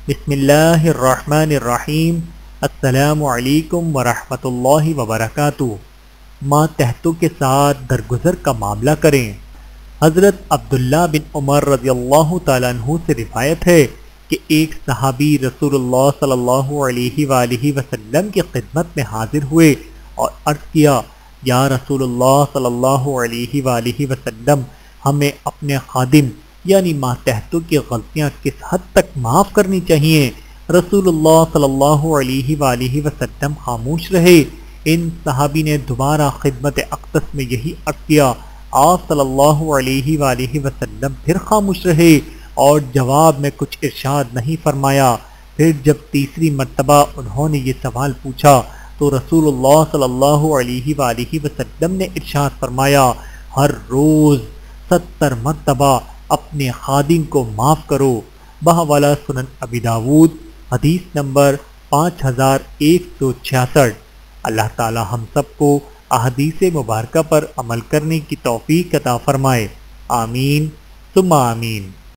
بسم اللہ الرحمن الرحیم۔ السلام علیکم ورحمۃ اللہ وبرکاتہ۔ ماتحتو کے ساتھ درگزر کا معاملہ کریں۔ حضرت عبداللہ بن عمر رضی اللہ تعالیٰ عنہ سے روایت ہے کہ ایک صحابی رسول اللہ صلی اللہ علیہ وآلہ وسلم کی خدمت میں حاضر ہوئے اور عرض کیا، یا رسول اللہ صلی اللہ علیہ وآلہ وسلم، ہمیں اپنے خادم یعنی ماتحتو کی غلطیاں کس حد تک معاف کرنی چاہیے؟ رسول اللہ صلی اللہ علیہ وآلہ وسلم خاموش رہے۔ ان صحابی نے دوبارہ خدمت اقدس میں یہی عرض کیا۔ آپ صلی اللہ علیہ وآلہ وسلم پھر خاموش رہے اور جواب میں کچھ ارشاد نہیں فرمایا۔ پھر جب تیسری مرتبہ انہوں نے یہ سوال پوچھا تو رسول اللہ صلی اللہ علیہ وآلہ وسلم نے ارشاد فرمایا، ہر روز 70 مرتبہ اپنے خادم کو معاف کرو۔ بحوالہ سنن ابی داود، حدیث نمبر 5166۔ اللہ تعالی ہم سب کو احادیث مبارکہ پر عمل کرنے کی توفیق عطا فرمائے، آمین ثم آمین۔